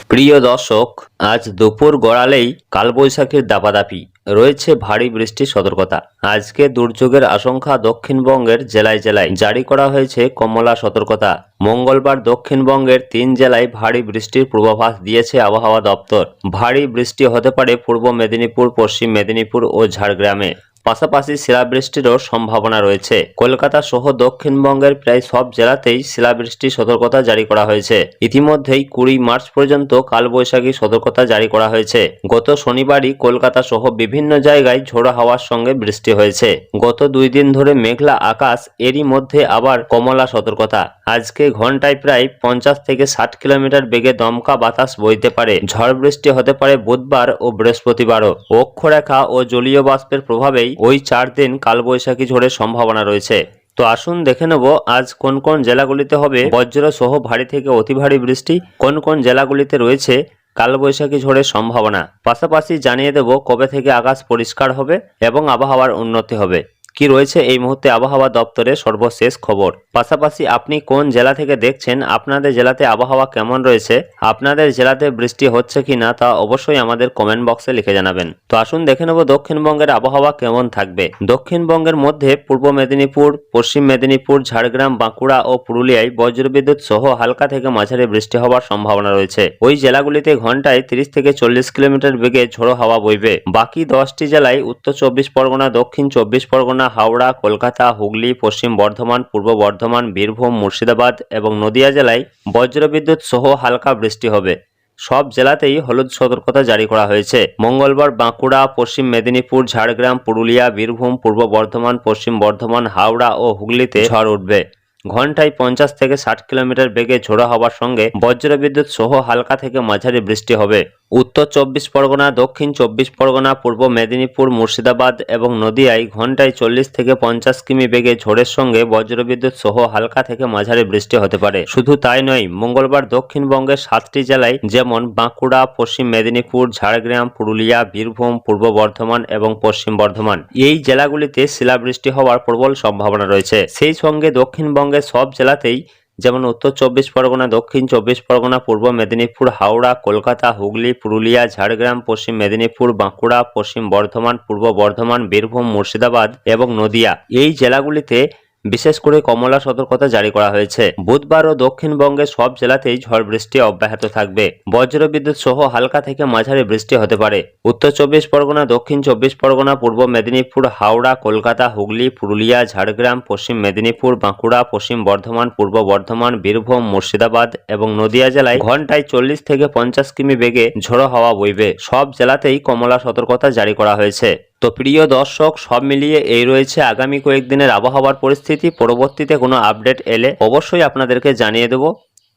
প্রিয় দর্শক, আজ দুপুর গড়ালেই কালবৈশাখীর দাপাদাপি, রয়েছে ভারী বৃষ্টির সতর্কতা। আজকে দুর্যোগের আশঙ্কা দক্ষিণবঙ্গের জেলায় জেলায় জারি করা হয়েছে কমলা সতর্কতা। মঙ্গলবার দক্ষিণবঙ্গের 3 জেলায় ভারী বৃষ্টির পূর্বাভাস দিয়েছে আবহাওয়া দপ্তর। ভারী বৃষ্টি হতে পারে পূর্ব মেদিনীপুর, পশ্চিম মেদিনীপুর ও ঝাড়গ্রামে। পাশাপাশি শিলাবৃষ্টিরও সম্ভাবনা রয়েছে। কলকাতা সহ দক্ষিণবঙ্গের প্রায় সব জেলাতেই শিলাবৃষ্টির সতর্কতা জারি করা হয়েছে। ইতিমধ্যেই 20 মার্চ পর্যন্ত কালবৈশাখী সতর্কতা জারি করা হয়েছে। গত শনিবারই কলকাতা সহ বিভিন্ন জায়গায় ঝোড়ো হাওয়ার সঙ্গে বৃষ্টি হয়েছে। গত 2 দিন ধরে মেঘলা আকাশ, এরই মধ্যে আবার কমলা সতর্কতা। আজকে ঘন্টায় প্রায় 50 থেকে 60 কিলোমিটার বেগে দমকা বাতাস বইতে পারে। ঝড় বৃষ্টি হতে পারে বুধবার ও বৃহস্পতিবারও। অক্ষরেখা ও জলীয় বাষ্পের প্রভাবেই ওই 4 দিন কালবৈশাখী ঝড়ের সম্ভাবনা রয়েছে। তো আসুন দেখে নেব আজ কোন কোন জেলাগুলিতে হবে বজ্র সহ ভারী থেকে অতি ভারী বৃষ্টি, কোন কোন জেলাগুলিতে রয়েছে কালবৈশাখী ঝড়ের সম্ভাবনা। পাশাপাশি জানিয়ে দেব কবে থেকে আকাশ পরিষ্কার হবে এবং আবহাওয়ার উন্নতি হবে। কি রয়েছে এই মুহূর্তে আবহাওয়া দপ্তরের সর্বশেষ খবর। পাশাপাশি আপনি কোন জেলা থেকে দেখছেন, আপনাদের জেলাতে আবহাওয়া কেমন রয়েছে, আপনাদের জেলাতে বৃষ্টি হচ্ছে কি না তা অবশ্যই আমাদের কমেন্ট বক্সে লিখে জানাবেন। তো আসুন দেখে নেব দক্ষিণবঙ্গের আবহাওয়া কেমন থাকবে। দক্ষিণবঙ্গের মধ্যে পূর্ব মেদিনীপুর, পশ্চিম মেদিনীপুর, ঝাড়গ্রাম, বাঁকুড়া ও পুরুলিয়ায় বজ্রবিদ্যুৎ সহ হালকা থেকে মাঝারি বৃষ্টি হওয়ার সম্ভাবনা রয়েছে। ওই জেলাগুলিতে ঘন্টায় 30 থেকে 40 কিলোমিটার বেগে ঝোড়ো হাওয়া বইবে। বাকি 10টি জেলায় উত্তর 24 পরগনা, দক্ষিণ 24 পরগনা, হাওড়া, কলকাতা, হুগলি, পশ্চিম বর্ধমান, পূর্ব বর্ধমান, বীরভূম, মুর্শিদাবাদ এবং নদিয়া জেলায় বজ্রবিদ্যুৎ সহ হালকা বৃষ্টি হবে। সব জেলাতেই হলুদ সতর্কতা জারি করা হয়েছে। মঙ্গলবার বাঁকুড়া, পশ্চিম মেদিনীপুর, ঝাড়গ্রাম, পুরুলিয়া, বীরভূম, পূর্ব বর্ধমান, পশ্চিম বর্ধমান, হাওড়া ও হুগলিতে ঝড় উঠবে। ঘন্টায় 50 থেকে 60 কিলোমিটার বেগে ঝোড়ো হওয়ার সঙ্গে বজ্রবিদ্যুৎ সহ হালকা থেকে মাঝারি বৃষ্টি হবে। উত্তর 24 পরগনা, দক্ষিণ 24 পরগনা, পূর্ব মেদিনীপুর, মুর্শিদাবাদ এবং নদিয়ায় ঘন্টায় 40 থেকে 50 কিমি বেগে ঝড়ের সঙ্গে বজ্রবিদ্যুৎ সহ হালকা থেকে মাঝারি বৃষ্টি হতে পারে। শুধু তাই নয়, মঙ্গলবার দক্ষিণবঙ্গের 7টি জেলায় যেমন বাঁকুড়া, পশ্চিম মেদিনীপুর, ঝাড়গ্রাম, পুরুলিয়া, বীরভূম, পূর্ব বর্ধমান এবং পশ্চিম বর্ধমান, এই জেলাগুলিতে শিলাবৃষ্টি হওয়ার প্রবল সম্ভাবনা রয়েছে। সেই সঙ্গে দক্ষিণবঙ্গের সব জেলাতেই যেমন উত্তর 24 পরগনা, দক্ষিণ 24 পরগনা, পূর্ব মেদিনীপুর, হাওড়া, কলকাতা, হুগলি, পুরুলিয়া, ঝাড়গ্রাম, পশ্চিম মেদিনীপুর, বাঁকুড়া, পশ্চিম বর্ধমান, পূর্ব বর্ধমান, বীরভূম, মুর্শিদাবাদ এবং নদিয়া, এই জেলাগুলিতে বিশেষ করে কমলা সতর্কতা জারি করা হয়েছে। বুধবার ও দক্ষিণবঙ্গের সব জেলাতেই ঝড় বৃষ্টি অব্যাহত থাকবে। বজ্রবিদ্যুৎ সহ হালকা থেকে মাঝারি বৃষ্টি হতে পারে। উত্তর 24 পরগনা, দক্ষিণ 24 পরগনা, পূর্ব মেদিনীপুর, হাওড়া, কলকাতা, হুগলি, পুরুলিয়া, ঝাড়গ্রাম, পশ্চিম মেদিনীপুর, বাঁকুড়া, পশ্চিম বর্ধমান, পূর্ব বর্ধমান, বীরভূম, মুর্শিদাবাদ এবং নদিয়া জেলায় ঘন্টায় 40 থেকে 50 কিমি বেগে ঝোড়ো হাওয়া বইবে। সব জেলাতেই কমলা সতর্কতা জারি করা হয়েছে। তো প্রিয় দর্শক, সব মিলিয়ে এই রয়েছে আগামী কয়েকদিনের আবহাওয়ার পরিস্থিতি। পরবর্তীতে কোনো আপডেট এলে অবশ্যই আপনাদেরকে জানিয়ে দেব।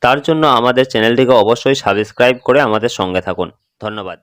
তার জন্য আমাদের চ্যানেলটিকে অবশ্যই সাবস্ক্রাইব করে আমাদের সঙ্গে থাকুন। ধন্যবাদ।